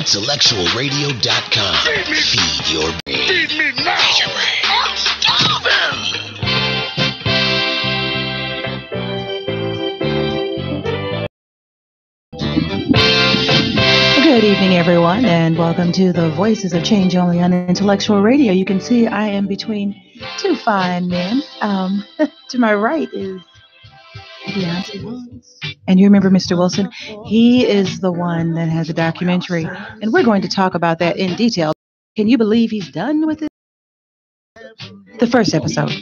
IntellectualRadio.com. Feed your brain. Feed me now. Feed your brain. I'm starving. Good evening, everyone, and welcome to the Voices of Change only on Intellectual Radio. You can see I am between two fine men. To my right is Deontay Wilson. And you remember Mr. Wilson? He is the one that has a documentary, and we're going to talk about that in detail. Can you believe he's done with it? The first episode.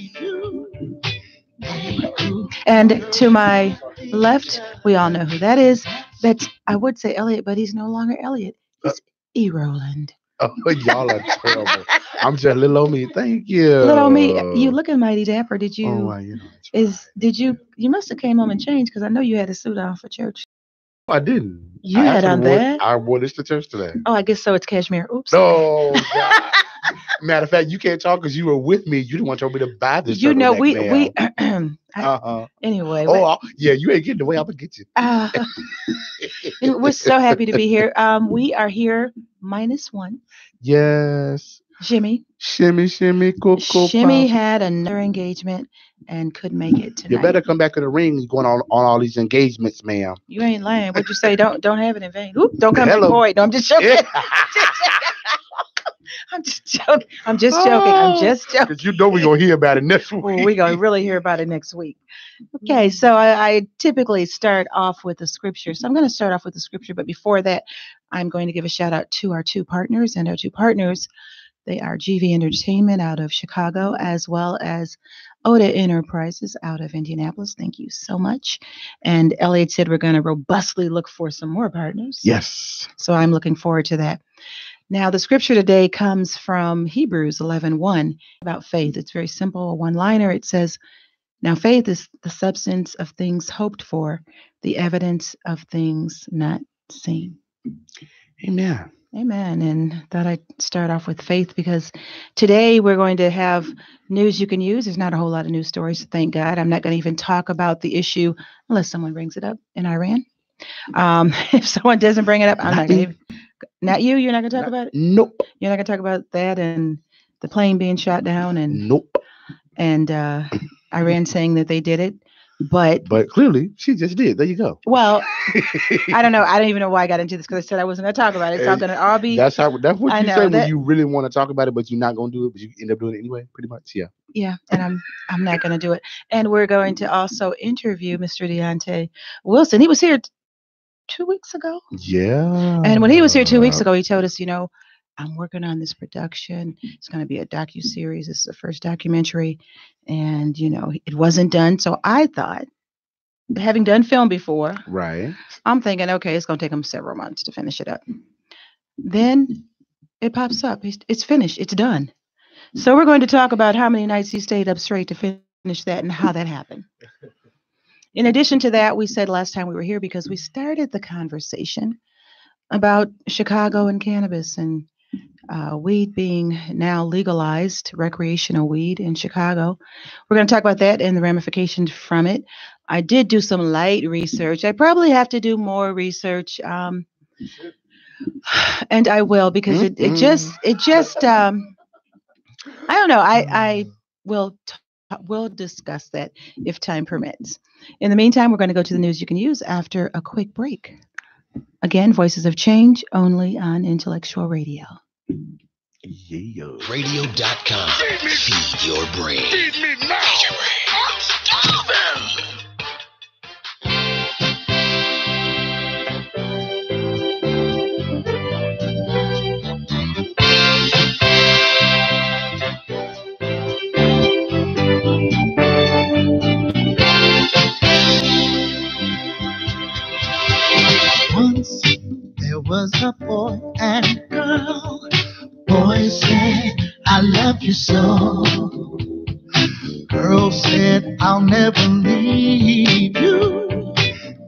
And to my left, we all know who that is. That's, I would say Elliot, but he's no longer Elliot. It's E. Roland. Oh, y'all are terrible. I'm just little old me. Thank you. Little me, you looking mighty dapper. Did you? Oh, you know, Did you? You must have came home and changed because I know you had a suit on for church. I didn't. You had on that? I wore this to church today. Oh, I guess so. It's cashmere. Oops. No. God. Matter of fact, you can't talk because you were with me. You didn't want to tell me to buy this. You know, we. Anyway. Oh, yeah. You ain't getting the way I'm gonna get you. We're so happy to be here. We are here -1. Yes. Jimmy. Shimmy, coco. Shimmy had another engagement and couldn't make it tonight. You better come back to the ring. You're going on all these engagements, ma'am. You ain't lying. What'd you say? Don't have it in vain. Oop, don't come in void. No, I'm just joking. Yeah. I'm just joking. I'm just joking. Because you know we're going to hear about it next week. Well, we're going to really hear about it next week. Okay, so I typically start off with the scripture. So I'm going to start off with the scripture. But before that, I'm going to give a shout out to our two partners. And our two partners, they are GV Entertainment out of Chicago, as well as Oda Enterprises out of Indianapolis. Thank you so much. And Elliot said we're going to robustly look for some more partners. Yes. So I'm looking forward to that. Now, the scripture today comes from Hebrews 11:1 about faith. It's very simple, a one-liner. It says, now faith is the substance of things hoped for, the evidence of things not seen. Amen. Amen. And thought I'd start off with faith because today we're going to have news you can use. There's not a whole lot of news stories, thank God. I'm not going to even talk about the issue unless someone brings it up in Iran. If someone doesn't bring it up, I'm not going to. Not you? You're not going to talk about it? Nope. You're not going to talk about that and the plane being shot down and nope. And Iran saying that they did it. But clearly she just did. There you go. Well, I don't know. I don't even know why I got into this because I said I wasn't going to talk about it. It's all going to all be. That's what you say when you really want to talk about it, but you're not going to do it, but you end up doing it anyway, pretty much. Yeah. Yeah, and I'm not going to do it. And we're going to also interview Mr. Deontay Wilson. He was here 2 weeks ago. Yeah. And when he was here 2 weeks ago, he told us, I'm working on this production. It's going to be a docuseries. This is the first documentary. And, it wasn't done. So I thought, having done film before, right, I'm thinking, okay, it's going to take him several months to finish it up. Then it pops up. It's finished. It's done. So we're going to talk about how many nights he stayed up straight to finish that and how that happened. In addition to that, we said last time we were here because we started the conversation about Chicago and cannabis and weed being now legalized, recreational weed in Chicago. We're going to talk about that and the ramifications from it. I did do some light research. I probably have to do more research, and I will because it just I don't know. I will. We'll discuss that if time permits. In the meantime, we're going to go to the news you can use after a quick break. Again, Voices of Change only on Intellectual Radio. Yeah. Radio.com. Feed your brain. Feed me now. Feed your brain. I'm starving. Once there was a boy and a girl. Boy said, I love you so. Girl said, I'll never leave you.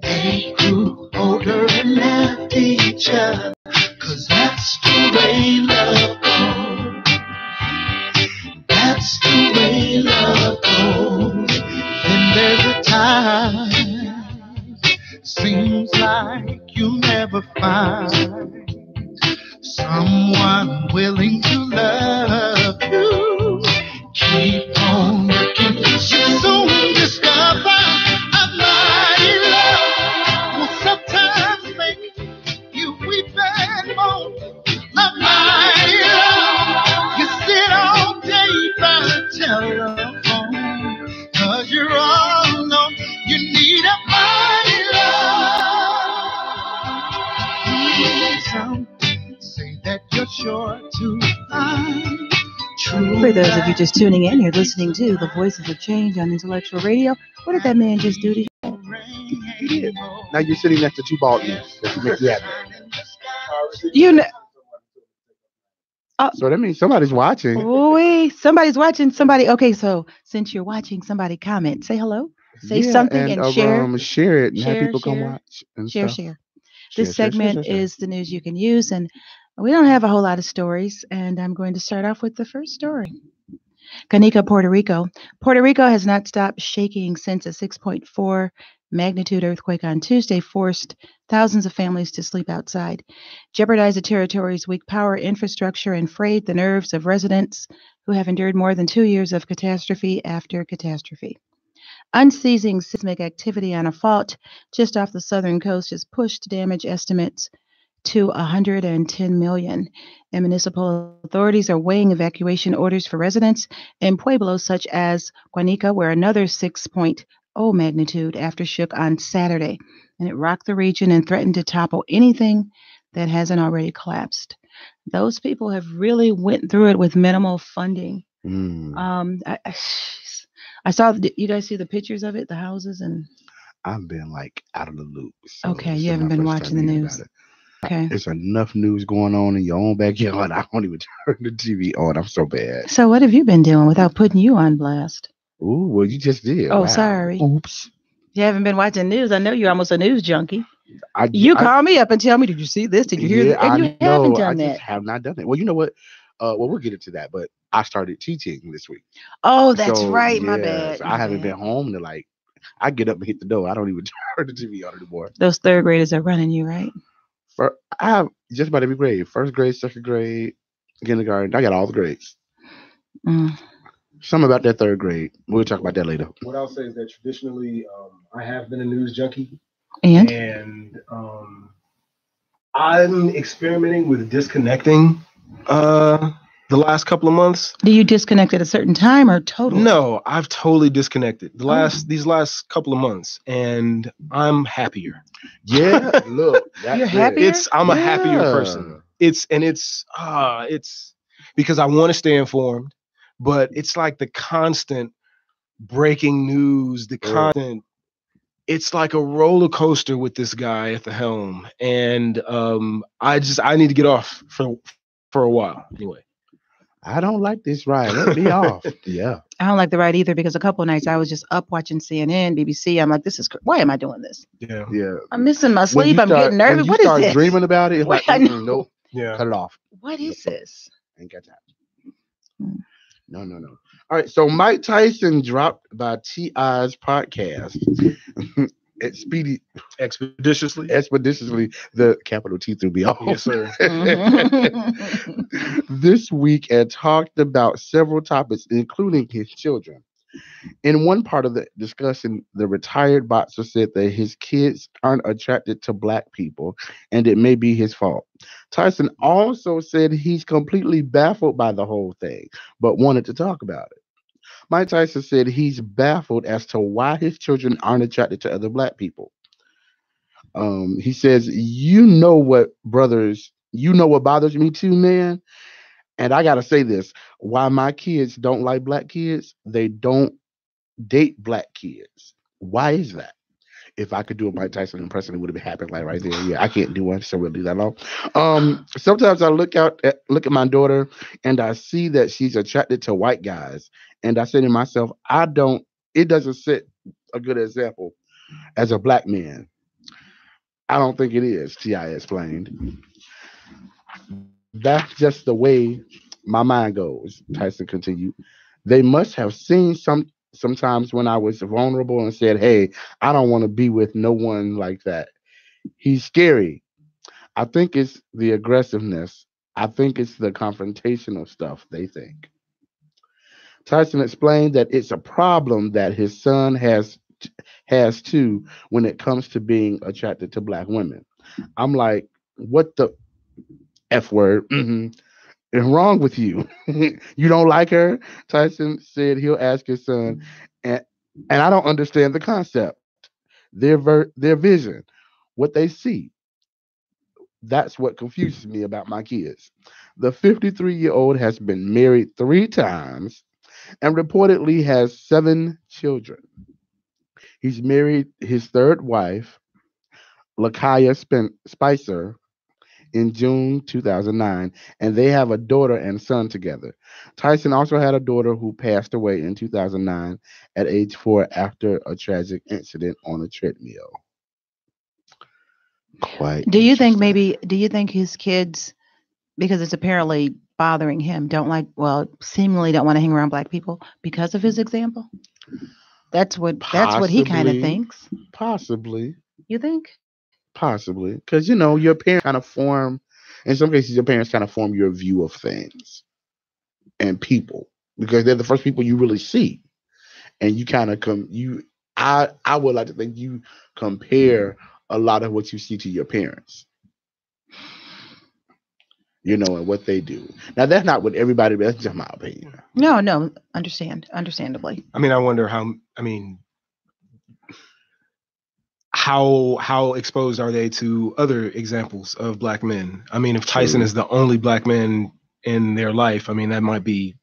They grew older and left each other, 'cause that's the way love goes. That's the way love goes. Then there's a time seems like you'll never find someone willing to love you. Keep on looking, you soon discover a mighty love will sometimes make you weep and moan. A mighty love, you sit all day by the telephone, 'cause you're all alone. You need a mighty love. Some say that you're sure to find true. For those of you just tuning in, you're listening to The Voices of Change on Intellectual Radio. What did that man just do to you? You did. Now you're sitting next to two bald ears. That makes you happy. You know, So that means somebody's watching. wait, somebody's watching. Somebody. Okay, so since you're watching, somebody comment, say hello, say something, and share. Share it and Share, have people come share, watch and Share, stuff. share. Share, This share, segment share, share. is the news you can use, and we don't have a whole lot of stories. And I'm going to start off with the first story. Canica, Puerto Rico. Puerto Rico has not stopped shaking since a 6.4 magnitude earthquake on Tuesday forced thousands of families to sleep outside, jeopardized the territory's weak power infrastructure, and frayed the nerves of residents who have endured more than 2 years of catastrophe after catastrophe. Unceasing seismic activity on a fault just off the southern coast has pushed damage estimates to 110 million, and municipal authorities are weighing evacuation orders for residents in pueblos such as Guanica, where another 6.0 magnitude aftershook on Saturday, and it rocked the region and threatened to topple anything that hasn't already collapsed. Those people have really went through it with minimal funding. I saw. You guys see the pictures of it, the houses, and I've been like out of the loop. So okay, this you is haven't my been first watching the time hearing news. about it. Okay. There's enough news going on in your own backyard. I don't even turn the TV on. I'm so bad. So what have you been doing without putting you on blast? Ooh, well, you just did. Oh, Wow. sorry. Oops. You haven't been watching news. I know you're almost a news junkie. I Call me up and tell me, did you see this? Did you hear yeah, this? And you haven't done I that. just have not done it. Well, you know what? Well, we'll get into that. But I started teaching this week. Oh, that's So, right. My yeah, bad. so my I haven't bad. been home to like. I get up and hit the door. I don't even turn the TV on anymore. Those third graders are running you, right? I have just about every grade: first grade, second grade, kindergarten. I got all the grades. Mm. Something about that third grade. We'll talk about that later. What I'll say is that traditionally, I have been a news junkie, And I'm experimenting with disconnecting the last couple of months. do you disconnect at a certain time or totally? No, I've totally disconnected these last couple of months, and I'm happier. Yeah, look, that's You're it. happier? I'm a happier Yeah. person. It's because I want to stay informed, but it's like the constant breaking news, the constant. It's like a roller coaster with this guy at the helm, and I need to get off for a while anyway. I don't like this ride. Let me off. Yeah. I don't like the ride either because a couple of nights I was just up watching CNN, BBC. I'm like, why am I doing this? Yeah. Yeah. I'm missing my When sleep. you I'm start- getting nervous. when you What is start this? dreaming about it, it's like, I know. nope, Yeah. cut it off. What is this? Ain't got time. No. All right. So Mike Tyson dropped by T.I.'s podcast. Expeditiously. The capital T threw me off. Yes, sir. This week and talked about several topics, including his children. In one part of the discussion, the retired boxer said that his kids aren't attracted to black people and it may be his fault. Tyson also said he's completely baffled by the whole thing, but wanted to talk about it. Mike Tyson said he's baffled as to why his children aren't attracted to other black people. He says, you know what bothers me too, man? And I got to say this, why my kids don't like black kids, they don't date black kids. Why is that? If I could do a Mike Tyson impression, it would have been happening like right there. Yeah, I can't do one, so we'll leave that alone. Sometimes I look at my daughter and I see that she's attracted to white guys. And I say to myself, it doesn't set a good example as a black man. I don't think it is, T.I. explained. That's just the way my mind goes, Tyson continued. They must have seen sometimes when I was vulnerable and said, hey, I don't want to be with no one like that. He's scary. I think it's the aggressiveness I think it's the confrontational stuff they think. Tyson explained that it's a problem that his son has too when it comes to being attracted to black women. I'm like, what the F word? Is wrong with you? You don't like her? Tyson said he'll ask his son, and I don't understand the concept, their vision, what they see. That's what confuses me about my kids. The 53-year-old has been married 3 times and reportedly has 7 children. He's married his third wife, Lakaya Spicer, in June 2009, and they have a daughter and son together. Tyson also had a daughter who passed away in 2009 at age 4 after a tragic incident on a treadmill. Quite. Do you think interesting. do you think his kids, because it's apparently bothering him, seemingly don't want to hang around black people because of his example? That's what he kind of Possibly, thinks. possibly, You think? possibly, because your parents kind of form. In some cases, your parents kind of form your view of things and people because they're the first people you really see, and you kind of come. I would like to think you compare a lot of what you see to your parents, and what they do. Now that's not what everybody. That's just my opinion. No, understandably. I mean, I wonder how. I mean, how exposed are they to other examples of black men? I mean, if Tyson True. is the only black man in their life, I mean, that might be,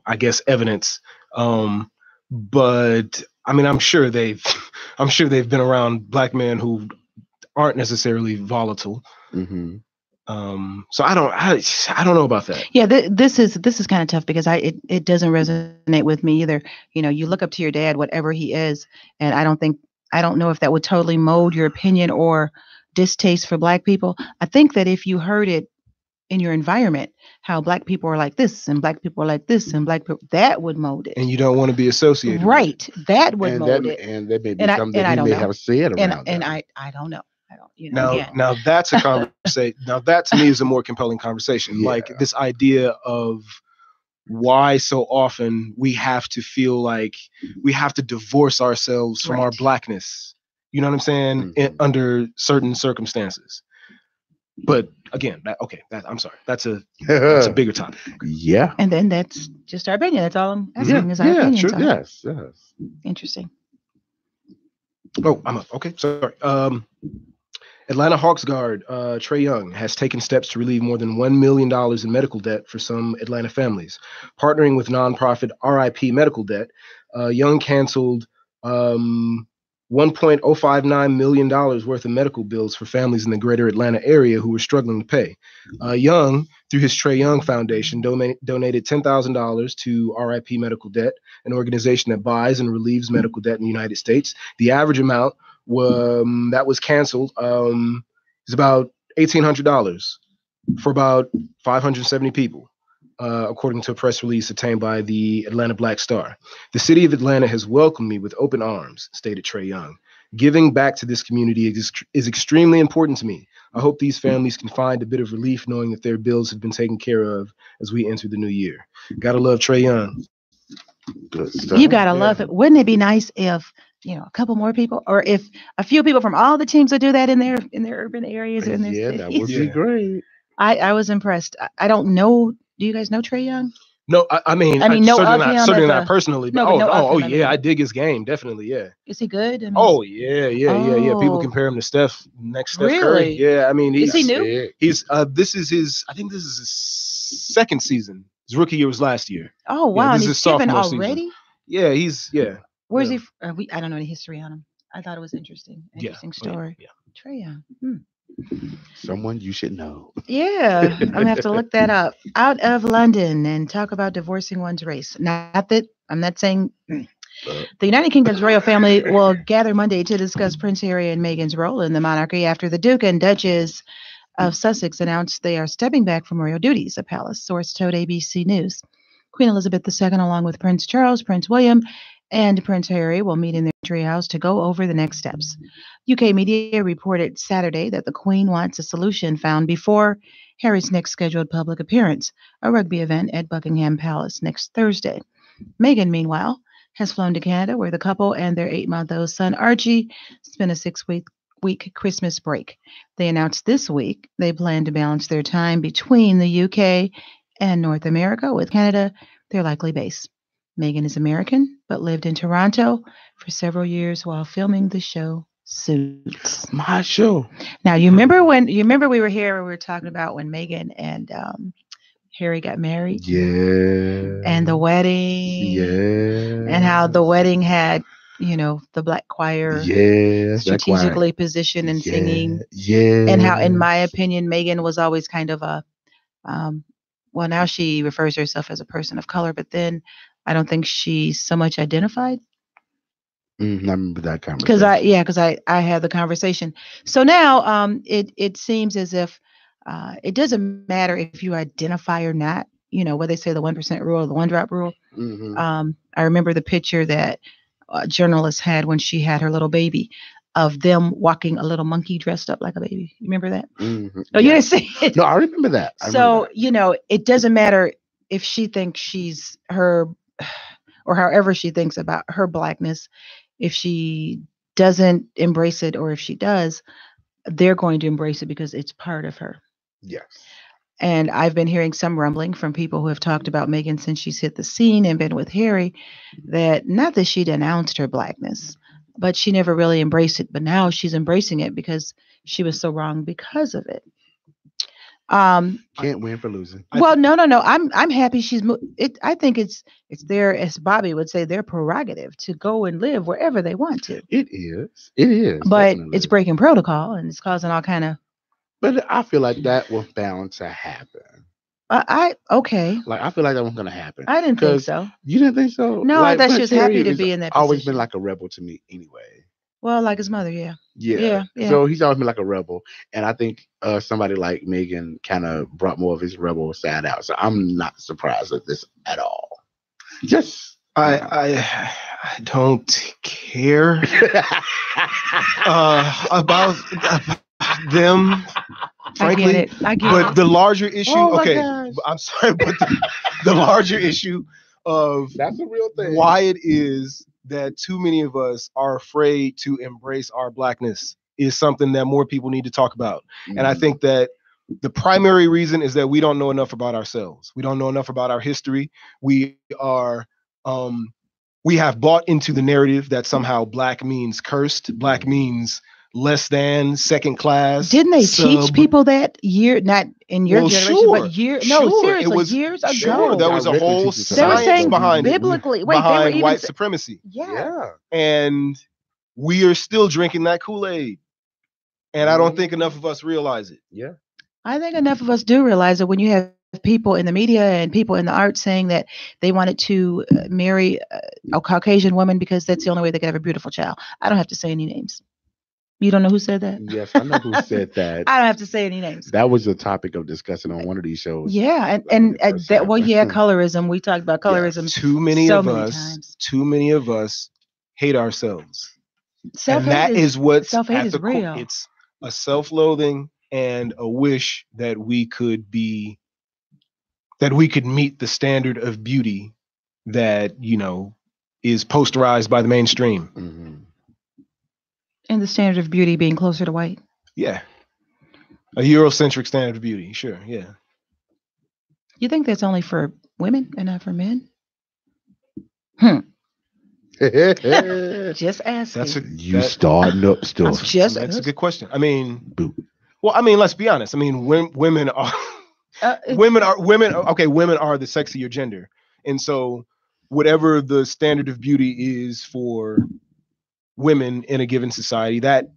I guess evidence. But I mean, I'm sure they've been around black men who aren't necessarily volatile. Hmm. So I don't know about that. Yeah, this is kind of tough because it doesn't resonate with me either. You look up to your dad, whatever he is, and I don't know if that would totally mold your opinion or distaste for black people. I think that if you heard it in your environment, how black people are like this and black people are like this and black people, that would mold it. And you don't want to be associated with it. Right. That would And mold it. and that may be And I something and that I he don't may know. have said And around and them. I don't know. I don't, Now, again. now that's a conversation. Now that to me is a more compelling conversation. Yeah. Like this idea of why so often we have to feel like we have to divorce ourselves from our Right. blackness. You know what I'm saying? Mhm. Under certain circumstances. But again, I'm sorry. That's a bigger topic. Yeah. And then that's just our opinion. That's all I'm asking Yeah. is our Yeah. opinion. Sure. So Yes. Yes. interesting. Oh, I'm up. Okay, sorry. Atlanta Hawks guard Trae Young has taken steps to relieve more than $1 million in medical debt for some Atlanta families. Partnering with nonprofit RIP Medical Debt, Young canceled $1.059 million worth of medical bills for families in the greater Atlanta area who were struggling to pay. Young, through his Trae Young Foundation, donated $10,000 to RIP Medical Debt, an organization that buys and relieves medical debt in the United States. The average amount that was canceled is about $1,800 for about 570 people, according to a press release obtained by the Atlanta Black Star. The city of Atlanta has welcomed me with open arms, stated Trae Young. Giving back to this community is extremely important to me. I hope these families can find a bit of relief knowing that their bills have been taken care of as we enter the new year. Gotta love Trae Young. Good stuff. You gotta love it. Wouldn't it be nice if a couple more people, or if a few people from all the teams would do that in their urban areas or in their Yeah, cities? that would be great. I was impressed. I don't know. Do you guys know Trae Young? No, I mean, know certainly of him certainly as not a- personally. But no, but know of him as yeah, a- I dig his game, definitely, yeah. Is he good? I mean, Oh yeah. People Oh. compare him to Steph Curry. Really? Yeah, I mean, Is he he's new? Sick. he's this is his. I think this is his second season. His rookie year was last year. Oh wow, this and is he's given sophomore season. already. Yeah, he's Where's yeah. he? I don't know any history on him. I thought it was interesting. Interesting story. Yeah. Trae Young. Someone you should know. Yeah, I'm gonna have to look that up. Out of London and talk about divorcing one's race. Not that I'm not saying the United Kingdom's royal family will gather Monday to discuss Prince Harry and Meghan's role in the monarchy after the Duke and Duchess of Sussex announced they are stepping back from royal duties, a palace source told ABC News. Queen Elizabeth II, along with Prince Charles, Prince William, and Prince Harry will meet in their treehouse to go over the next steps. UK media reported Saturday that the Queen wants a solution found before Harry's next scheduled public appearance, a rugby event at Buckingham Palace next Thursday. Meghan, meanwhile, has flown to Canada, where the couple and their 8-month-old son Archie spent a 6-week Christmas break. They announced this week they plan to balance their time between the UK and North America, with Canada their likely base. Meghan is American, but lived in Toronto for several years while filming the show Suits. My show. Now, you remember we were here and we were talking about when Meghan and Harry got married? Yeah. And the wedding. Yeah. And how the wedding had, the black choir strategically positioned and singing. Yeah. And how, in my opinion, Meghan was always kind of a, well, now she refers to herself as a person of color, but then I don't think she's so much identified. I remember that conversation. Because I had the conversation. So now it seems as if it doesn't matter if you identify or not, what they say, the 1% rule or the 1-drop rule. Mm-hmm. I remember the picture that a journalist had when she had her little baby of them walking a little monkey dressed up like a baby. You remember that? Mm-hmm. Oh, you didn't see it? No, I remember that. It doesn't matter if she thinks she's her or however she thinks about her blackness. If she doesn't embrace it or if she does, they're going to embrace it because it's part of her. Yes. And I've been hearing some rumbling from people who have talked about Meghan since she's hit the scene and been with Harry, that not that she denounced her blackness, but she never really embraced it. But now she's embracing it because she was so wrong because of it. Can't win for losing. Well, no. I'm happy she's I think it's their, as Bobby would say, their prerogative to go and live wherever they want to. It is. But definitely. it's breaking protocol and it's causing all kind of. But I feel like that was bound to happen. Okay. Like, I feel like that was going to happen. I didn't think so. You didn't think so? No, I thought she was happy to Harry be in that always position. been like a rebel to me anyway. Well, like his mother, yeah. Yeah. So he's always been like a rebel. And I think somebody like Meghan kind of brought more of his rebel side out. So I'm not surprised at this at all. Just I don't care about them, frankly. I get but it. the larger issue, Oh okay, my gosh. I'm sorry, but the larger issue of that's a real thing. why it is that too many of us are afraid to embrace our blackness is something that more people need to talk about. And I think that the primary reason is that we don't know enough about ourselves. We don't know enough about our history. We have bought into the narrative that somehow black means cursed, black means less than, second class. Didn't they teach people that not in your generation, but seriously, years ago? Sure, there was a whole They were science saying behind biblically, it, wait, they were behind even white supremacy. Yeah. And we are still drinking that Kool-Aid. And I don't think enough of us realize it. Yeah. I think enough of us do realize that when you have people in the media and people in the arts saying that they wanted to marry a Caucasian woman because that's the only way they could have a beautiful child. I don't have to say any names. You don't know who said that? Yes, I know who said that. I don't have to say any names. That was a topic of discussion on one of these shows. Yeah, colorism. We talked about colorism. Yeah. Too many of us hate ourselves. And that is what's self-hate is core. real. It's a self-loathing and a wish that we could meet the standard of beauty that, is posterized by the mainstream. Mm-hmm. And the standard of beauty being closer to white. Yeah. A Eurocentric standard of beauty. Sure. Yeah. You think that's only for women and not for men? Just asking. You starting up stuff. That's a good question. I mean, let's be honest. I mean, women are women are the sexier gender. And so whatever the standard of beauty is for women in a given society, that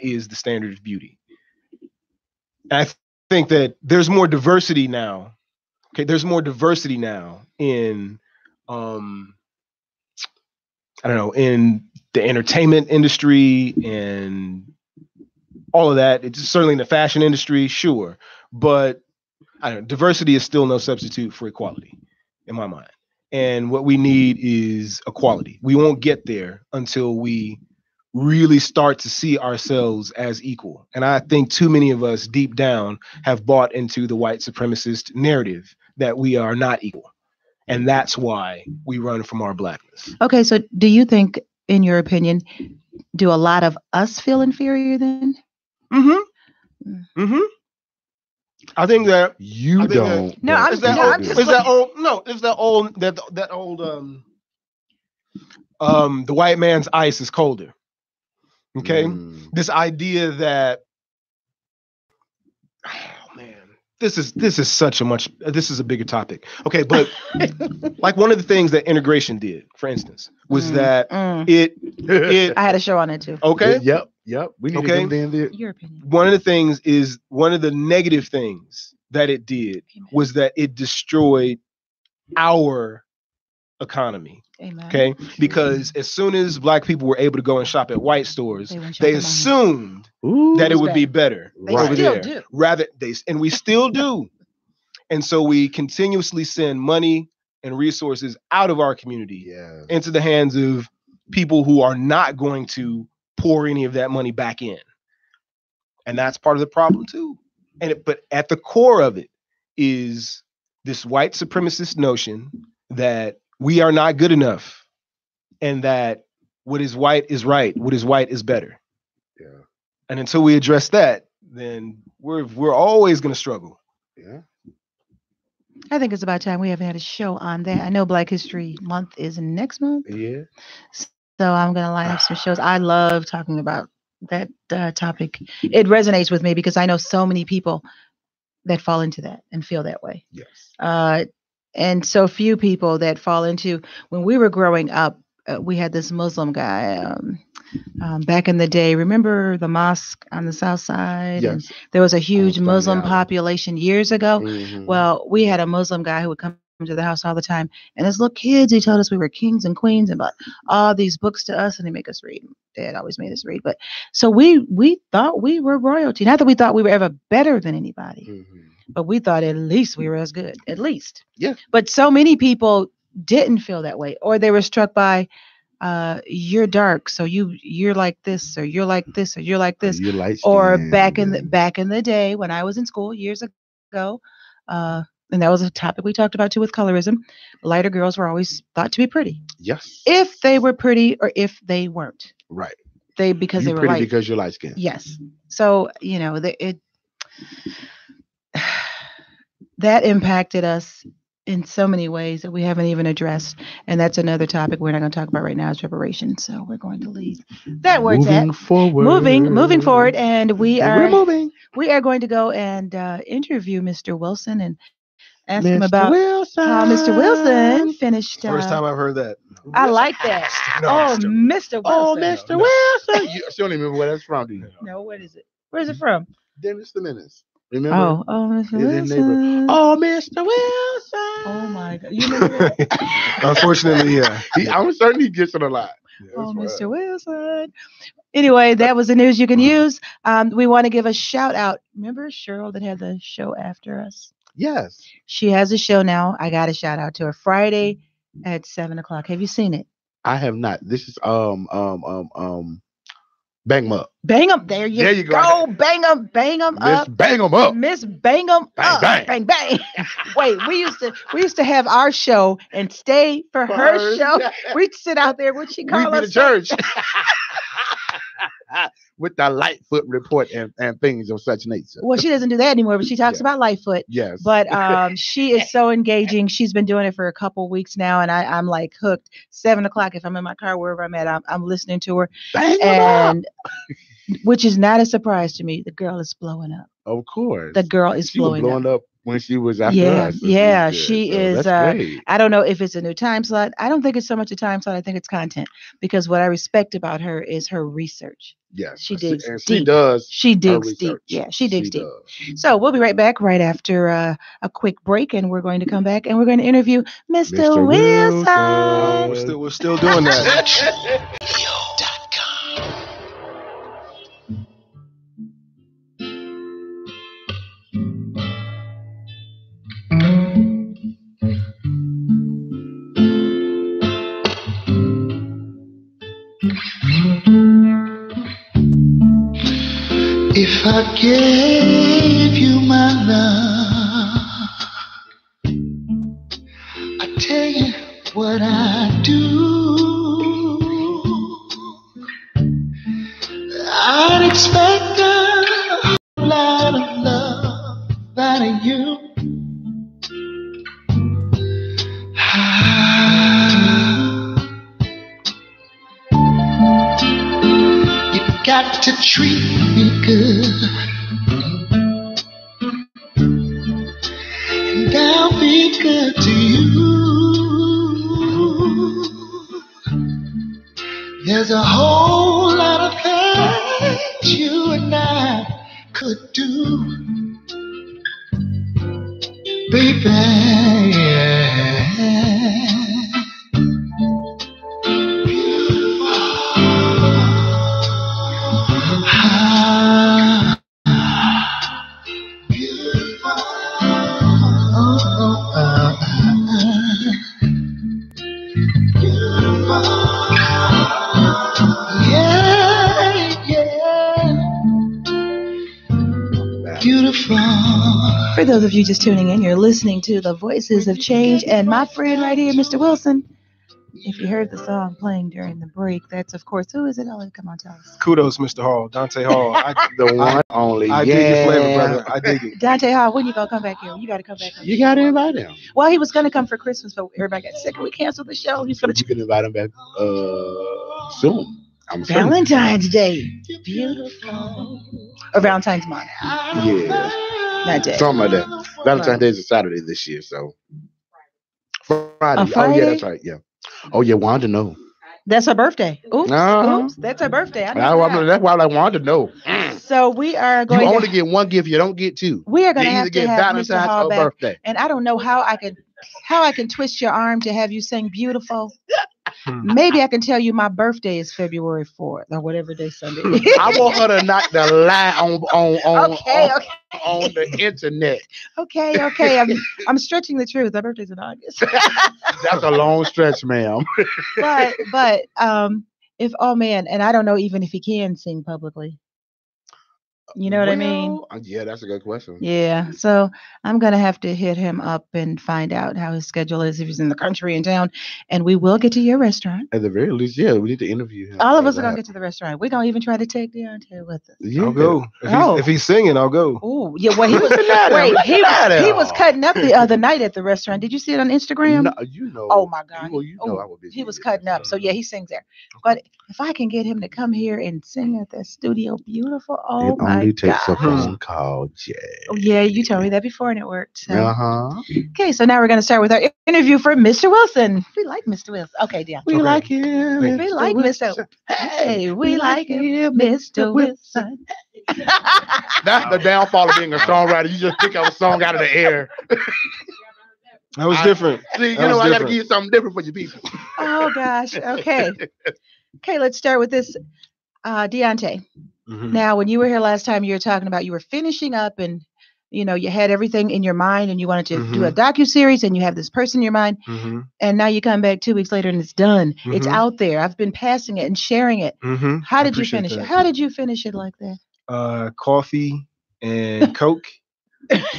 is the standard of beauty. And I think that there's more diversity now. Okay, there's more diversity now in in the entertainment industry and all of that. It's certainly in the fashion industry, sure. But diversity is still no substitute for equality in my mind. And what we need is equality. We won't get there until we really start to see ourselves as equal. And I think too many of us deep down have bought into the white supremacist narrative that we are not equal. And that's why we run from our blackness. Okay, so do you think, in your opinion, do a lot of us feel inferior then? Mm-hmm. Mm-hmm. I think that You don't. No, but I'm- is that no, old, I'm just is that old no, is that old that old the white man's ice is colder. Okay? This idea that, oh man, this is a bigger topic. Okay, but like one of the things that integration did, for instance, was that it I had a show on it too. okay. Yep. We need Okay. to come there. Your opinion. One of the negative things that it did was that it destroyed our economy. Amen. Okay, because as soon as black people were able to go and shop at white stores, They went they shopping assumed Ooh, that it would be better They over still there. do. Rather, and we still do. And so we continuously send money and resources out of our community yeah. into the hands of people who are not going to pour any of that money back in. And that's part of the problem too. But at the core of it is this white supremacist notion that we are not good enough and that what is white is right, what is white is better. Yeah. And until we address that, then we're always going to struggle. Yeah. I think it's about time we haven't had a show on that. I know Black History Month is next month. Yeah. So I'm going to line up some shows. I love talking about that topic. It resonates with me because I know so many people that fall into that and feel that way. Yes. And so few people that fall into, when we were growing up, we had this Muslim guy back in the day. Remember the mosque on the south side? Yes. And there was a huge Funny Muslim Island. population years ago. Mhm. Well, we had a Muslim guy who would come to the house all the time. And as little kids, he told us we were kings and queens and brought all these books to us, and they make us read. Dad always made us read. But so we thought we were royalty. Not that we thought we were ever better than anybody, Mhm. but we thought at least we were as good, at least. Yeah. But so many people didn't feel that way, or they were struck by you're dark, so you're like this, or you're like this, or you're like this. You light Or skinned back in and- the day when I was in school years ago, and that was a topic we talked about too with colorism. Lighter girls were always thought to be pretty, Yes. if they were pretty or if they weren't. Right. Because You they were pretty light. because you're light skinned. Yes. So that impacted us in so many ways that we haven't even addressed, and that's another topic we're not going to talk about right now. Is reparations. So we're going to leave that where it's at. Moving forward. Moving forward, and We're moving. we are going to go and interview Mr. Wilson and ask him Mr. about Wilson. how Mr. Wilson finished. First time I've heard that. I like that. No, Oh, Mr. Mr. Wilson. Oh, Mr. No. Wilson. You don't even remember where that's from, do you? No, what is it? Where's it from? Dennis the Menace. Remember? Oh, Mr. His neighbor. Wilson. Oh, Mr. Wilson. Oh my God. You remember that? Unfortunately, yeah. I'm certain he gets it a lot. Oh, Mr. Wilson. Anyway, that was the news you can use. We want to give a shout out. Remember Cheryl that had the show after us? Yes. She has a show now. I got a shout out to her Friday at 7:00. Have you seen it? I have not. This is Bang 'em Up. Bang 'em. There you go. go. Bang 'em. Bang 'em Miss up. Bang 'em Up. Miss Bang 'em Bang, up. bang. Bang bang. Wait, we used to have our show and stay for her show. We'd sit out there. What'd she call We'd be us? the church. With the Lightfoot report and things of such nature. Well, she doesn't do that anymore, but she talks Yeah. about Lightfoot. Yes. But she is so engaging. She's been doing it for a couple weeks now, and I'm like hooked. 7:00, if I'm in my car, wherever I'm at, I'm listening to her, Bang 'em Up. and which is not a surprise to me. The girl is blowing up. Of course. The girl is She was blowing blowing up. up when she was after Yeah, us. yeah, Good. she So is, That's great. I don't know if it's a new time slot. I don't think it's so much a time slot. I think it's content, because what I respect about her is her research. Yes. she digs and she deep. does. She her digs deep. research. Yeah, she digs deep. does. So we'll be right back right after a quick break, and we're going to come back and we're going to interview Mr. Mr. Wilson. Wilson. We're still doing that. I gave you my love. I tell you what I do. I'd expect a lot of love out of you. You got to treat me good, and I'll be good to you. There's a whole lot of things you and I could do, baby. For those of you just tuning in, you're listening to the Voices of Change and my friend right here, Mr. Wilson. If you heard the song playing during the break, that's, of course, who is it, Ellie? Come on, tell us. Kudos, Mr. Hall, Dante Hall. The one only. I dig your flavor, brother. I dig it. Dante Hall, when you gonna come back here? You got to come back. You got to invite him. Well, he was going to come for Christmas, but everybody got sick and we canceled the show. He's going You to can invite him back soon. I'm certain. Valentine's Day. Beautiful. Or Valentine's month. Yeah. That day. Something like that. Valentine's Day is a Saturday this year, so. Friday. A Oh, Friday? yeah, that's right. Yeah. Oh, yeah, Wanda, no. That's her birthday. Oops. Uh-huh. Oops. That's her birthday. I know that. That's why I wanted to know. So we are You going only to, get one gift. You don't get two. we are going to You have either to get have Valentine's Mr. Hall or back. birthday. And I don't know how I can twist your arm to have you sing beautiful. Maybe I can tell you my birthday is February 4th or whatever day Sunday is. I want her to knock the lie Okay. on the internet. Okay. I'm stretching the truth. My birthday's in August. That's a long stretch, ma'am. but if, oh man, and I don't know even if he can sing publicly. You know what I mean? Yeah, that's a good question. Yeah. So I'm going to have to hit him up and find out how his schedule is, if he's in the country, in town. And we will get to your restaurant. At the very least, yeah, we need to interview him. All of us are going to get to the restaurant. We're going to even try to take Deontay with us. Yeah. I'll go. If he's singing, I'll go. Oh, yeah. Well, he was, he was cutting up the other night at the restaurant. Did you see it on Instagram? No, you know. Oh, my God. Well, you know I would be. He was cutting up. So, yeah, he sings there. But if I can get him to come here and sing at the studio, beautiful. Oh, it my only takes a God. phone call, Jay. Oh, yeah, you told me that before and it worked. So. Uh-huh. Okay, so now we're going to start with our interview for Mr. Wilson. We like Mr. Wilson. Okay, Deon. We like him. We like Mr. Hey, we like him, Mr. Wilson. That's the downfall of being a songwriter. You just pick up a song out of the air. That was different. See, That was I got to different. give you something different for your people. Oh, gosh. Okay. Okay, let's start with this. Deontay. Mhm. Now, when you were here last time, you were talking about you were finishing up and, you know, you had everything in your mind and you wanted to do a docuseries and you have this person in your mind. Mhm. And now you come back 2 weeks later and it's done. It's Mhm. out there. I've been passing it and sharing it. Mhm. How I did you appreciate finish it? that. How did you finish it like that? Coffee and Coke.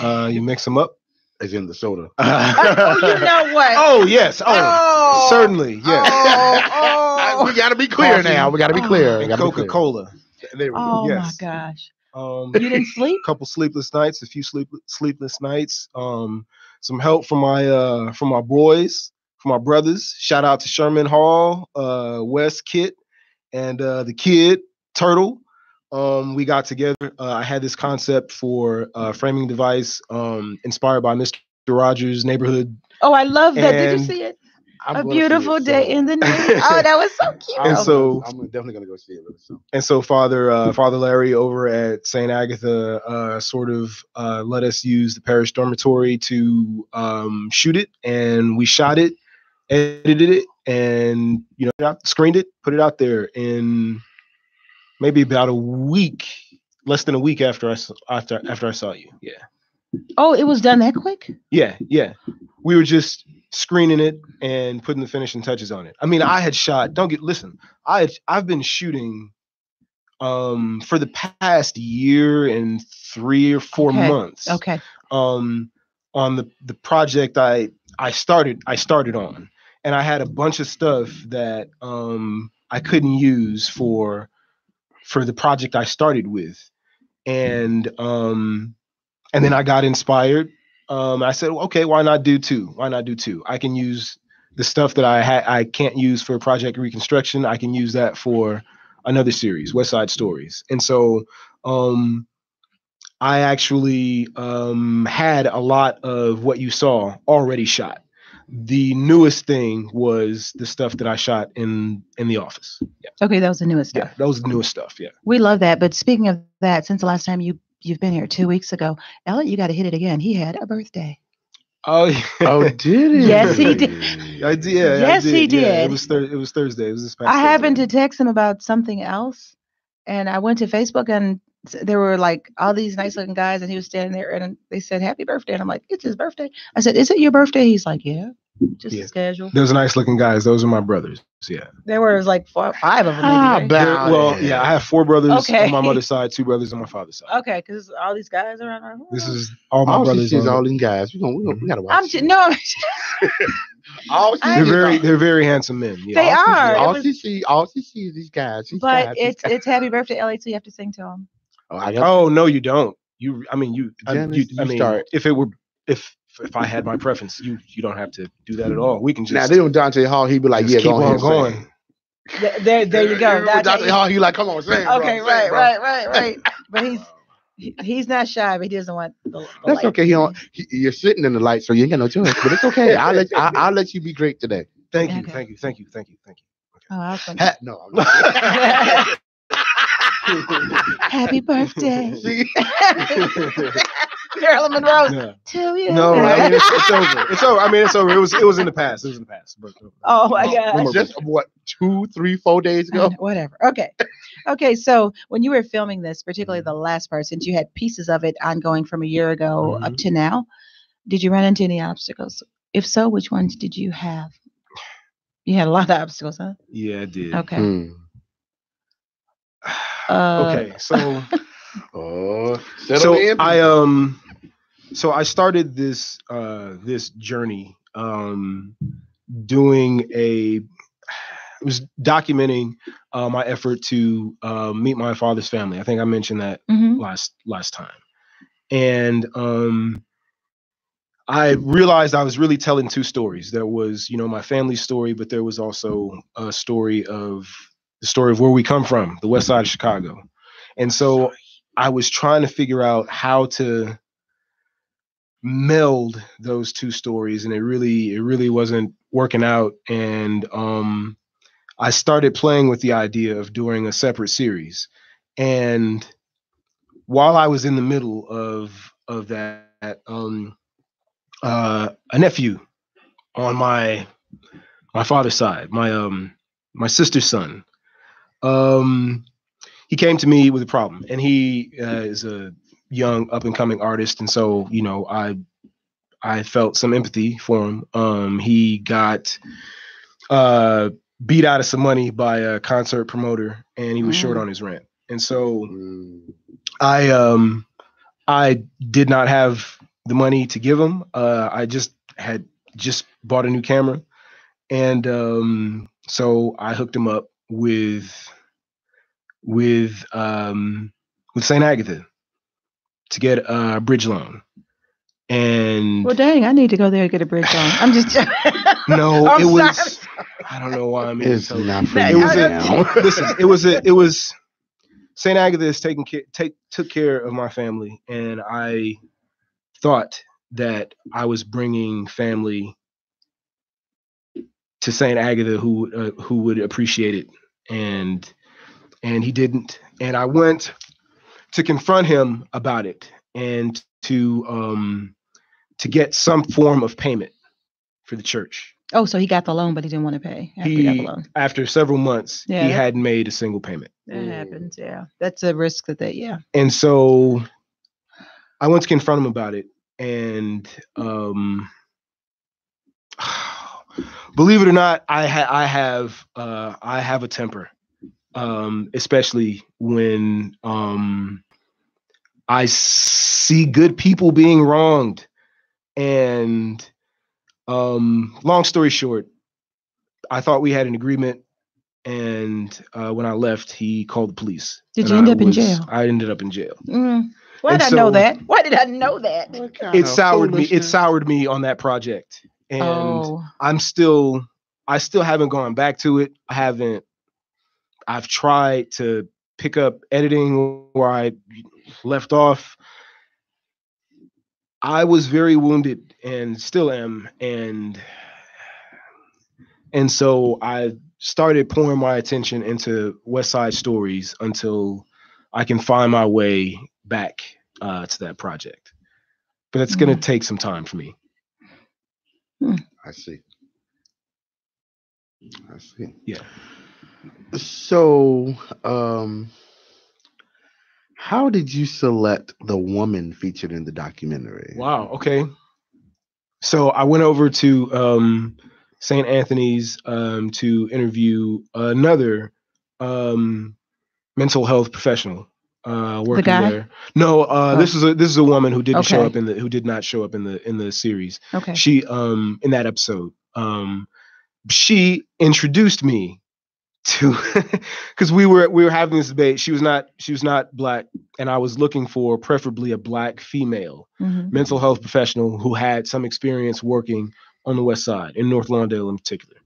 You mix them up. As in the soda. Oh, you know what? Oh yes. Oh. Certainly. Yes. We got to be clear Coffee. now. We got to be clear. We And gotta be clear. Coca-Cola. There we go. Oh, Yes. my gosh. You You didn't sleep? couple sleepless nights, a few sleepless nights. Some help from my boys, from my brothers. Shout out to Sherman Hall, Wes Kit, and the kid Turtle. We got together. I had this concept for a framing device inspired by Mr. Rogers' Neighborhood. Oh, I love that. Did you And see it? I'm A gonna see beautiful it, day so- in the neighborhood. Oh, that was so cute. And so- I'm definitely gonna go see it. So. And so Father Larry over at St. Agatha sort of let us use the parish dormitory to shoot it, and we shot it, edited it, and screened it, put it out there in maybe about a week, less than a week after I saw you. Yeah. Oh, it was done that quick? Yeah. We were just screening it and putting the finishing touches on it. I mean, I had shot. I've been shooting for the past year and 3 or 4 months. Okay. On the project I started on, and I had a bunch of stuff that I couldn't use for the project I started with, and then I got inspired. I said, okay, why not do two? I can use the stuff that I can't use for Project Reconstruction. I can use that for another series, West Side Stories. And so I actually had a lot of what you saw already shot. The newest thing was the stuff that I shot in the office. Yeah. Okay, that was the newest stuff. Yeah, that was the newest stuff. Yeah. We love that. But speaking of that, since the last time you've been here 2 weeks ago, Elliot, you got to hit it again. He had a birthday. Oh, yeah. Oh, did he? Yes, he did. I did. Yeah, Yes, he did. Yeah, it was Thursday. It was this past I happened Thursday. to text him about something else, and I went to Facebook, and there were like all these nice looking guys, and he was standing there, and they said happy birthday, and I'm like, it's his birthday. I said, is it your birthday? He's like, yeah, just Yeah. a schedule. Those nice looking guys. Those are my brothers. Yeah. There was like 5 of them. How Maybe, right? about Well, it? yeah, I have 4 brothers Okay. on my mother's side, 2 brothers on my father's side. Okay, because all these guys are on. This is all my All she brothers. sees on- all them guys. We gotta watch. I'm this. just, no, All she They're sees very very handsome men. Yeah. They are. All It she sees, these guys. These but guys, these guys. it's happy birthday, Ellie. So you have to sing to him. Oh, I got. Oh no, you don't. Janice, you start. If I had my preference, you don't have to do that at all. We can just Now they don't Dante Hall. He'd be like, just yeah, keep go ahead on and going. sing. There you go. That's Dante Hall. He like, come on, sing. Bro, okay, sing, right, bro. right. But he's not shy, but he doesn't want the That's light. okay. You're sitting in the light, so you ain't got no choice. But it's okay. I'll let you be great today. Thank you, Okay. thank you. Oh, awesome. No. I'm not. Happy birthday, See? Marilyn Monroe. Yeah. To you. No, I mean it's over. It's over. I mean it's over. It was in the past. But, Oh my no God. more Just what 2, 3, 4 days ago? Whatever. Okay. So when you were filming this, particularly the last part, since you had pieces of it ongoing from a year ago up to now, did you run into any obstacles? If so, which ones did you have? You had a lot of obstacles, huh? Yeah, I did. Okay. Okay, so settle in. I started this journey documenting my effort to meet my father's family. I think I mentioned that last time. And I realized I was really telling 2 stories. There was, my family's story, but there was also the story of where we come from, the West Side of Chicago. And so I was trying to figure out how to meld those 2 stories, and it really wasn't working out. And I started playing with the idea of doing a separate series. And while I was in the middle of that, a nephew on my father's side, my sister's son, he came to me with a problem, and he is a young up and coming artist. And so, I felt some empathy for him. He got beat out of some money by a concert promoter, and he was short on his rent. And so I did not have the money to give him. I had just bought a new camera. And so I hooked him up with St. Agatha to get a bridge loan. And well, dang, I need to go there to get a bridge loan. I'm just no, I'm it was. sorry. I don't know why I'm. It's not for It you was now. Listen, it was. St. Agatha took care of my family, and I thought that I was bringing family to St. Agatha who would appreciate it, and he didn't. And I went to confront him about it, and to get some form of payment for the church. Oh, so he got the loan, but he didn't want to pay after he got the loan. After several months, Yeah, he hadn't made a single payment. That happens, yeah. That's a risk yeah. And so I went to confront him about it. And believe it or not, I have a temper. especially when I see good people being wronged. And long story short, I thought we had an agreement. And when I left, he called the police. Did And you end up in jail? I ended up in jail. Why did I know that? Why did I know that? What kind It of soured me. It foolishness? soured me on that project. And Oh. I still haven't gone back to it. I've tried to pick up editing where I left off. I was very wounded and still am. And so I started pouring my attention into West Side Stories until I can find my way back to that project. But it's going to take some time for me. I see. Yeah. So, how did you select the woman featured in the documentary? Wow. Okay. So I went over to St. Anthony's to interview another mental health professional working guy? there. No, this is a woman who didn't show Okay. up who did not show up in the series. Okay. She in that episode she introduced me to because we were having this debate. She was not Black, and I was looking for preferably a Black female mental health professional who had some experience working on the West Side in North Lawndale in particular.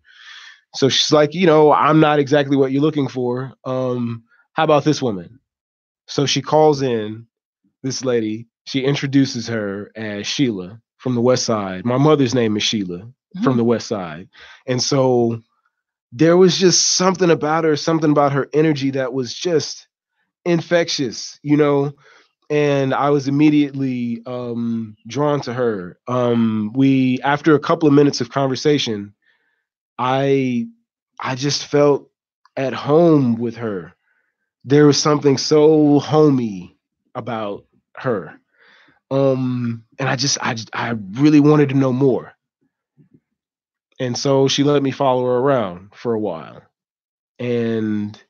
So she's like, I'm not exactly what you're looking for. How about this woman? So she calls in this lady. She introduces her as Sheila from the West Side. My mother's name is Sheila from the West Side. And so there was just something about her energy that was just infectious, and I was immediately drawn to her. After a couple of minutes of conversation, I just felt at home with her. There was something so homey about her. And I really wanted to know more. And so she let me follow her around for a while. And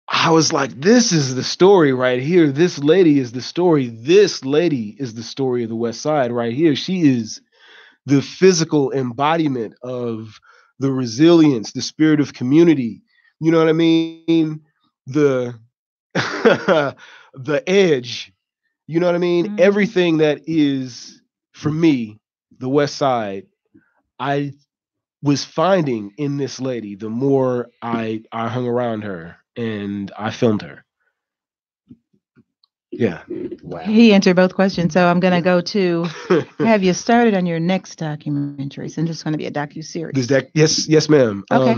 I was like, this is the story right here. This lady is the story. This lady is the story of the West Side right here. She is the physical embodiment of the resilience, the spirit of community. You know what I mean? The the edge. You know what I mean? Everything that is, for me, the West Side, I was finding in this lady the more I hung around her and I filmed her. Yeah. Wow. He answered both questions. So I'm going to go to, have you started on your next documentary? Since it's going to be a docu-series. Yes, ma'am. Okay.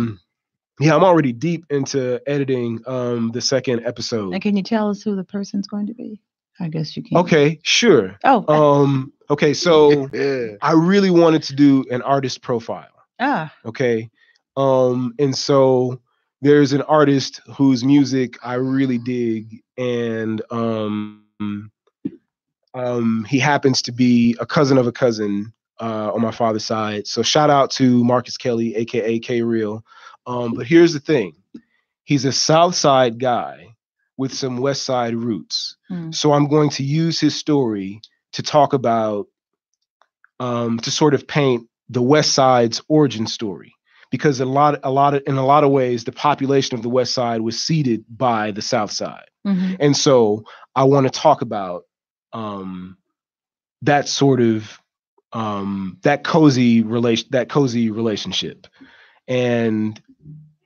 Yeah, I'm already deep into editing the second episode. And can you tell us who the person's going to be? I guess you can. Okay, sure. Oh. Okay, so Yeah. I really wanted to do an artist profile. Okay. And so there's an artist whose music I really dig, and he happens to be a cousin of a cousin on my father's side. So shout out to Marcus Kelly, aka K Real. But here's the thing. He's a South Side guy with some West Side roots. So I'm going to use his story to talk about to sort of paint the West Side's origin story, because in a lot of ways, the population of the West Side was seeded by the South Side, and so I want to talk about that sort of that cozy relationship, and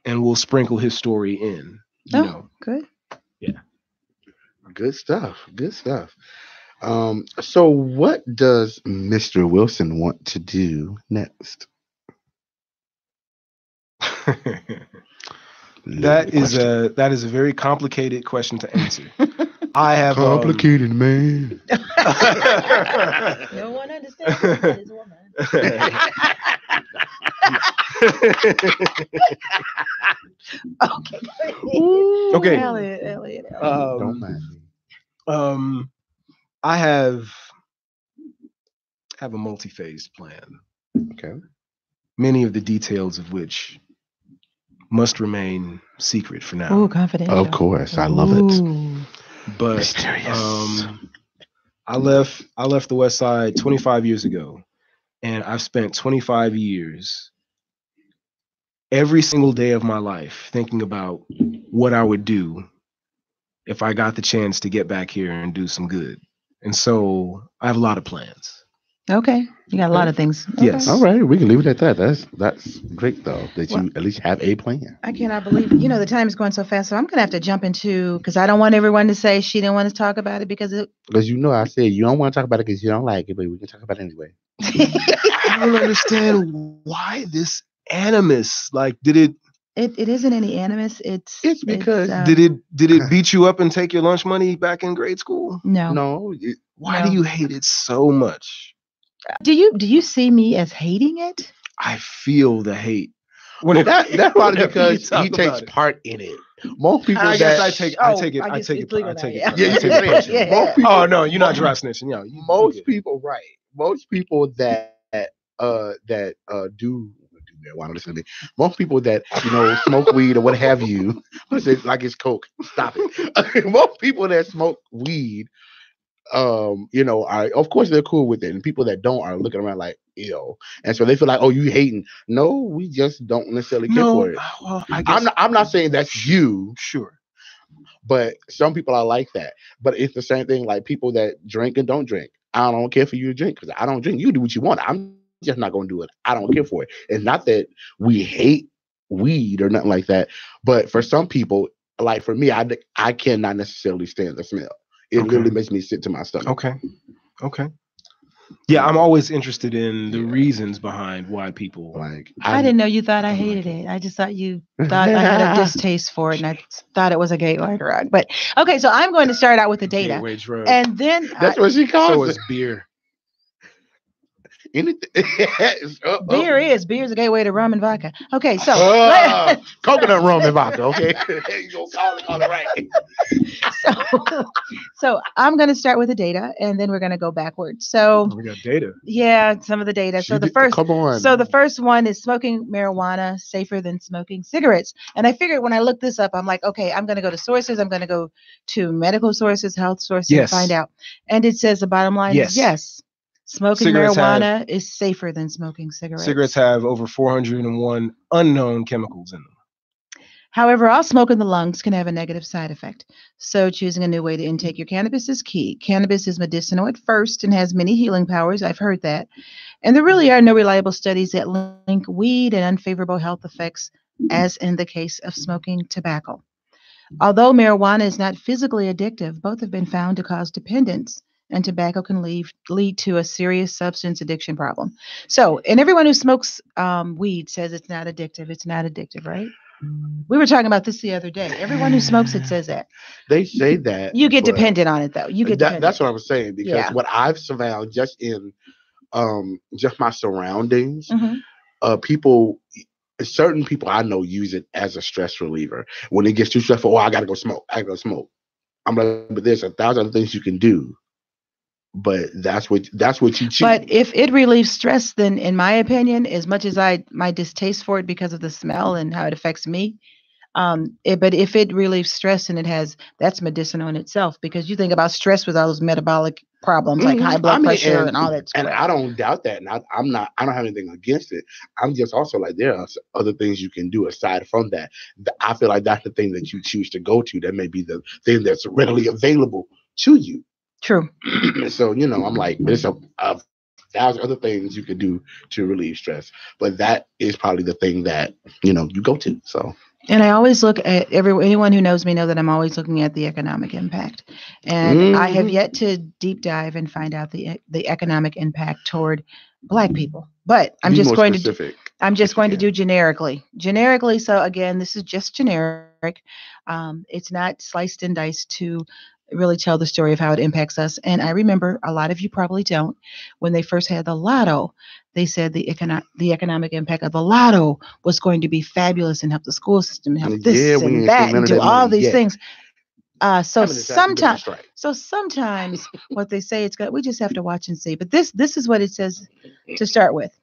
we'll sprinkle his story in. Good. Yeah. Good stuff. So what does Mr. Wilson want to do next? That is a very complicated question to answer. I have complicated man. No one understands that is woman. Okay. Elliot. Don't mind me. I have a multi-phased plan. Okay. Many of the details of which must remain secret for now. Ooh, confidential. Of course, I love it. Ooh. But Mysterious. I left the West Side 25 years ago, and I've spent 25 years every single day of my life thinking about what I would do if I got the chance to get back here and do some good. And so I have a lot of plans. Okay. You got a lot of things. Okay. Yes. All right, we can leave it at that. That's great though that you at least have a plan. I cannot believe it. The time is going so fast. So I'm going to have to jump into, because I don't want everyone to say she didn't want to talk about it because Because I said you don't want to talk about it because you don't like it, but we can talk about it anyway. I don't understand why this animus. Like, did it isn't any animus. It's because did it beat you up and take your lunch money back in grade school? no. No, Why do you hate it so much? Do you see me as hating it? I feel the hate. that's probably whenever because you talk he takes about it. part in it. Most people I that guess I take it. Yeah, I take it personally. Yeah. Most people, Oh no, you're not dry snitching. Yeah, most people, right? Most people that do marijuana, listen to me. Most people that smoke weed or what have you, like it's coke. Stop it. Most people that smoke weed, are, of course they're cool with it, and people that don't are looking around like ew, and so they feel like, oh, you hating? No, we just don't necessarily care for it. Well, I guess I'm not saying that's you, sure. but some people are like that. But it's the same thing like people that drink and don't drink. I don't care for you to drink because I don't drink. You do what you want. I'm just not going to do it. I don't care for it. It's not that we hate weed or nothing like that, but for some people, like for me, I cannot necessarily stand the smell. It literally makes me sick to my stomach. Okay. Yeah, I'm always interested in the reasons behind why people Like I didn't know you thought I hated it. I just thought you thought I had a distaste for it, and I thought it was a gateway drug. But okay, so I'm going to start out with the data, gateway drug. and then that's what she calls So it. is beer. Anything. beer is a gateway to rum and vodka. Okay, so coconut rum and vodka. Okay, you gonna call it right. So I'm going to start with the data, and then we're going to go backwards. So We got data. yeah, some of the data. So the first one is smoking marijuana safer than smoking cigarettes. And I figured when I looked this up, I'm like, okay, I'm going to go to sources. I'm going to go to medical sources, health sources, and find out. And it says the bottom line is yes. Smoking marijuana is safer than smoking cigarettes. Cigarettes have over 401 unknown chemicals in them. However, all smoke in the lungs can have a negative side effect. So choosing a new way to intake your cannabis is key. Cannabis is medicinal at first and has many healing powers. I've heard that. And there really are no reliable studies that link weed and unfavorable health effects, as in the case of smoking tobacco. Although marijuana is not physically addictive, both have been found to cause dependence, and tobacco can lead to a serious substance addiction problem. So, and everyone who smokes weed says it's not addictive. It's not addictive, right? We were talking about this the other day. Everyone who smokes it says that. They say that. You get dependent on it, though. You get dependent. That's what I was saying, because what I've found just in just my surroundings, certain people I know use it as a stress reliever. When it gets too stressful, I gotta go smoke. I'm like, but there's 1,000 things you can do. But that's what you choose. But if it relieves stress, then in my opinion, as much as my distaste for it because of the smell and how it affects me, but if it relieves stress and that's medicinal in itself, because you think about stress with all those metabolic problems like high blood pressure and all that stuff. And I don't doubt that. And I don't have anything against it. I'm just also like, there are other things you can do aside from that. I feel like that's the thing that you choose to go to. That may be the thing that's readily available to you. True. So, I'm like, there's a 1,000 other things you could do to relieve stress, but that is probably the thing that, you go to. So. And I always look at anyone who knows me know that I'm always looking at the economic impact. And I have yet to deep dive and find out the economic impact toward Black people. But I'm just going to do generically. Generically, so again, this is just generic. It's not sliced and diced to really tell the story of how it impacts us. And I remember, a lot of you probably don't, when they first had the lotto, they said the economic impact of the lotto was going to be fabulous and help the school system, help this and that, and do all these things. So sometimes what they say, we just have to watch and see. But this is what it says to start with.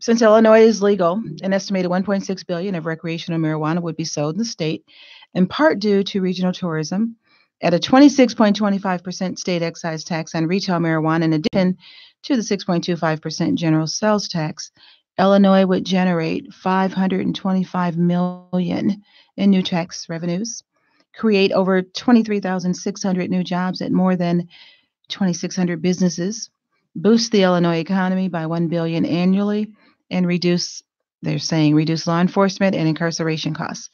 Since Illinois is legal, an estimated 1.6 billion of recreational marijuana would be sold in the state, in part due to regional tourism. At a 26.25% state excise tax on retail marijuana, in addition to the 6.25% general sales tax, Illinois would generate 525 million in new tax revenues, create over 23,600 new jobs at more than 2,600 businesses, boost the Illinois economy by 1 billion annually, and they're saying reduce law enforcement and incarceration costs.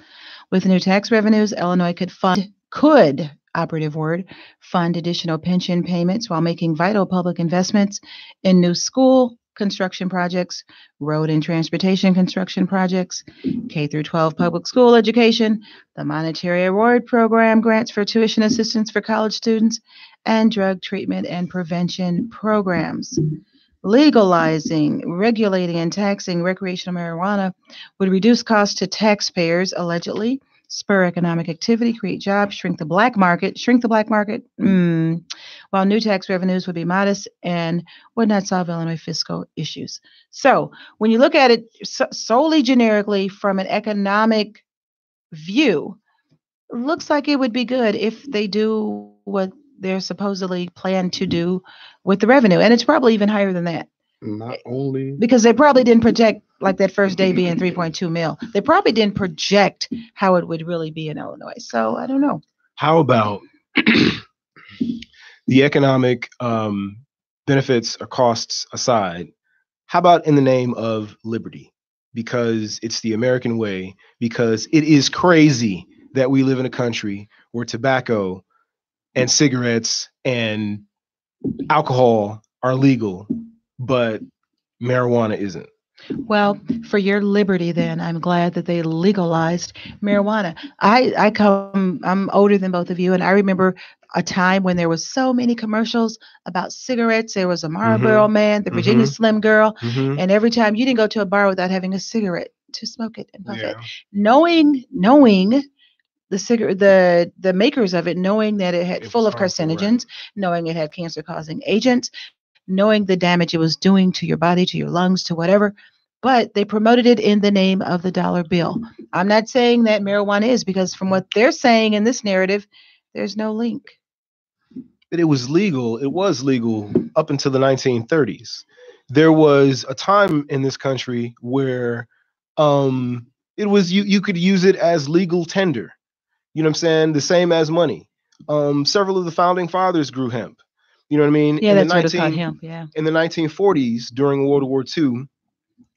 With new tax revenues, Illinois could operative word, fund additional pension payments while making vital public investments in new school construction projects, road and transportation construction projects, K through 12 public school education, the monetary award program, grants for tuition assistance for college students, and drug treatment and prevention programs. Legalizing, regulating, and taxing recreational marijuana would reduce costs to taxpayers, allegedly, spur economic activity, create jobs, shrink the black market, while new tax revenues would be modest and would not solve Illinois fiscal issues. So when you look at it solely generically from an economic view, it looks like it would be good if they do what they're supposedly planned to do with the revenue. And it's probably even higher than that. Not only Because they probably didn't project like that first day being 3.2 mil. They probably didn't project how it would really be in Illinois. So I don't know. How about the economic benefits or costs aside? How about in the name of liberty? Because it's the American way, because it is crazy that we live in a country where tobacco and cigarettes and alcohol are legal, but marijuana isn't. Well, for your liberty, then I'm glad that they legalized marijuana. I'm older than both of you, and I remember a time when there was so many commercials about cigarettes. There was a Marlboro Man, the Virginia Slim Girl, and every time you didn't go to a bar without having a cigarette to smoke it and puff it, knowing the makers of it, knowing that it had full of carcinogens, knowing it had cancer-causing agents, knowing the damage it was doing to your body, to your lungs, to whatever. But they promoted it in the name of the dollar bill. I'm not saying that marijuana is, because from what they're saying in this narrative, there's no link. But it was legal up until the 1930s. There was a time in this country where it was you could use it as legal tender. You know what I'm saying? The same as money. Several of the founding fathers grew hemp. You know what I mean? Yeah, that's what it's called, hemp, yeah. In the 1940s, during World War II,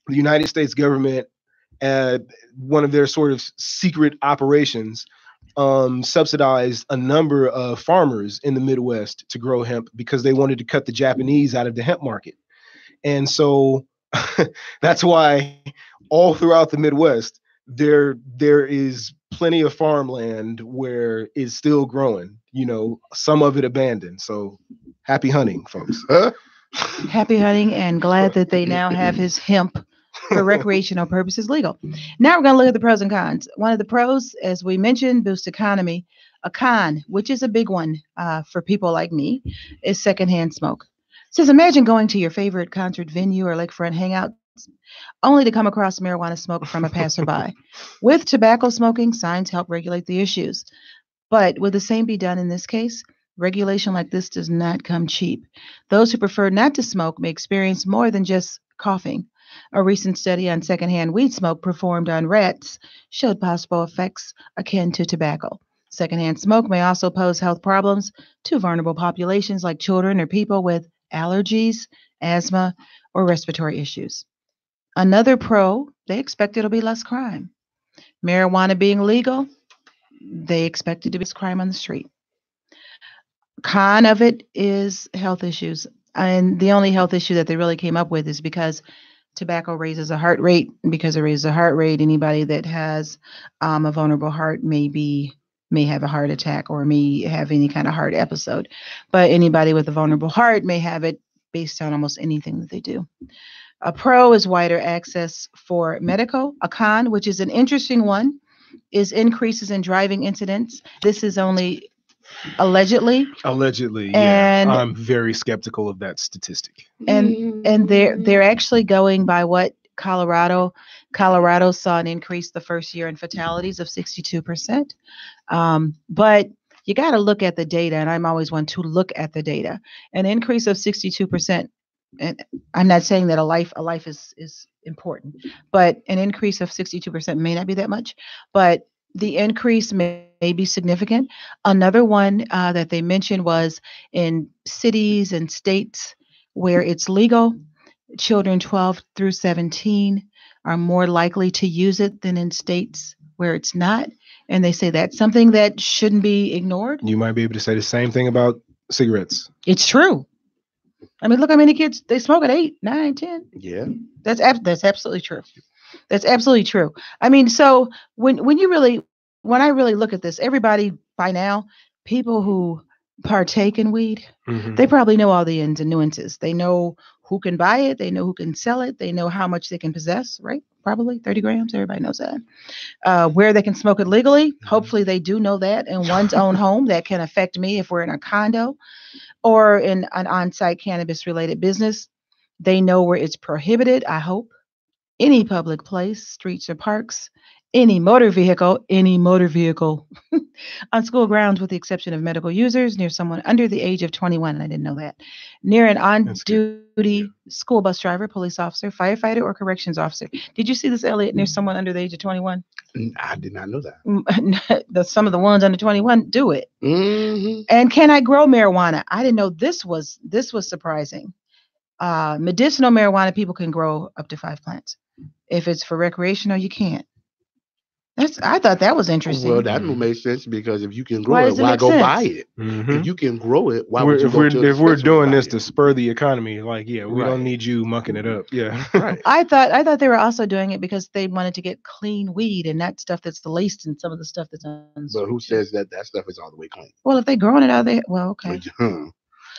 the United States government, one of their sort of secret operations, subsidized a number of farmers in the Midwest to grow hemp because they wanted to cut the Japanese out of the hemp market. And so that's why all throughout the Midwest, there is plenty of farmland where it's still growing, some of it abandoned. So happy hunting, folks. Happy hunting, and glad that they now have his hemp for recreational purposes legal. Now we're going to look at the pros and cons. One of the pros, as we mentioned, boost economy. A con, which is a big one for people like me, is secondhand smoke. Says, imagine going to your favorite concert venue or lakefront hangout only to come across marijuana smoke from a passerby. With tobacco smoking, signs help regulate the issues. But would the same be done in this case? Regulation like this does not come cheap. Those who prefer not to smoke may experience more than just coughing. A recent study on secondhand weed smoke performed on rats showed possible effects akin to tobacco. Secondhand smoke may also pose health problems to vulnerable populations like children or people with allergies, asthma, or respiratory issues. Another pro, they expect it'll be less crime. Marijuana being legal, they expect it to be less crime on the street. Con of it is health issues. And the only health issue that they really came up with is because tobacco raises the heart rate. Because it raises the heart rate, anybody that has a vulnerable heart may have a heart attack or may have any kind of heart episode. But anybody with a vulnerable heart may have it based on almost anything that they do. A pro is wider access for medical. A con, which is an interesting one, is increases in driving incidents. This is only allegedly, and I'm very skeptical of that statistic. And they're actually going by what Colorado. Colorado saw an increase the first year in fatalities of 62%. But you got to look at the data, and I'm always one to look at the data. An increase of 62%, and I'm not saying that a life is important, but an increase of 62% may not be that much, but the increase may be significant. Another one that they mentioned was in cities and states where it's legal, children 12 through 17 are more likely to use it than in states where it's not. And they say that's something that shouldn't be ignored. You might be able to say the same thing about cigarettes. It's true. I mean, look how many kids they smoke at 8, 9, 10. Yeah. That's absolutely true. That's absolutely true. I mean, so when I really look at this, everybody by now, people who partake in weed, they probably know all the ins and nuances. They know who can buy it. They know who can sell it. They know how much they can possess, right? Probably 30 grams. Everybody knows that. Where they can smoke it legally. Hopefully they do know that in one's own home. That can affect me if we're in a condo or in an on-site cannabis-related business. They know where it's prohibited, I hope. Any public place, streets or parks, any motor vehicle on school grounds with the exception of medical users, near someone under the age of 21. I didn't know that. Near an on-duty school bus driver, police officer, firefighter, or corrections officer. Did you see this, Elliot, near someone under the age of 21? I did not know that. Some of the ones under 21 do it. Mm-hmm. And can I grow marijuana? I didn't know this was surprising. Medicinal marijuana, people can grow up to 5 plants. If it's for recreational, you can't. I thought that was interesting. Well, that don't make sense because if you can grow Why it, does it why make go sense? buy it? If you can grow it, why would you go to if we're doing this to to spur the economy, like, yeah, we don't need you mucking it up. Yeah. Right. I thought they were also doing it because they wanted to get clean weed and not stuff that's laced in some of the stuff that's on. But who says that stuff is all the way clean? Well, if they're growing it out there, well, okay.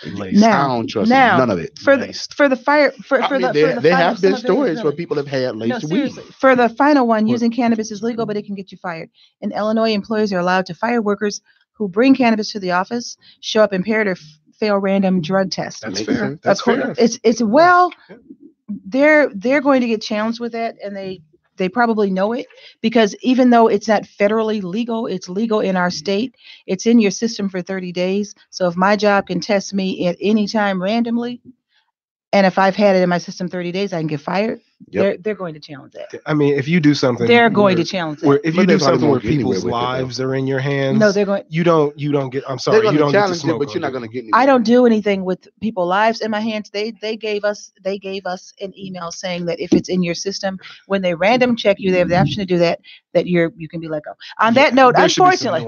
I don't trust none of it. For the fire for there have been stories where people have had laced weed. For the final one, using cannabis is legal, but it can get you fired. In Illinois, employers are allowed to fire workers who bring cannabis to the office, show up impaired, or fail random drug tests. That's fair. That's fair. It's well, they're going to get challenged with that, and they probably know it because even though it's not federally legal, it's legal in our state. It's in your system for 30 days. So if my job can test me at any time randomly, and if I've had it in my system 30 days, I can get fired. Yep. They're going to challenge that. I mean, if you do something, they're going to challenge that. If you do something where people's lives are in your hands, no, they're going. You don't get. I'm sorry, you don't get to smoke, but you're not going to get anywhere. I don't do anything with people's lives in my hands. They gave us an email saying that if it's in your system, when they random check you, they have the option to do that. That you can be let go. On that note, unfortunately,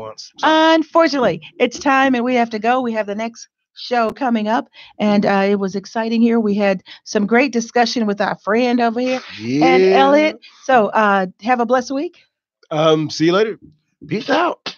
it's time and we have to go. We have the next show coming up, and it was exciting here. We had some great discussion with our friend over here and Elliot. So have a blessed week. See you later. Peace out.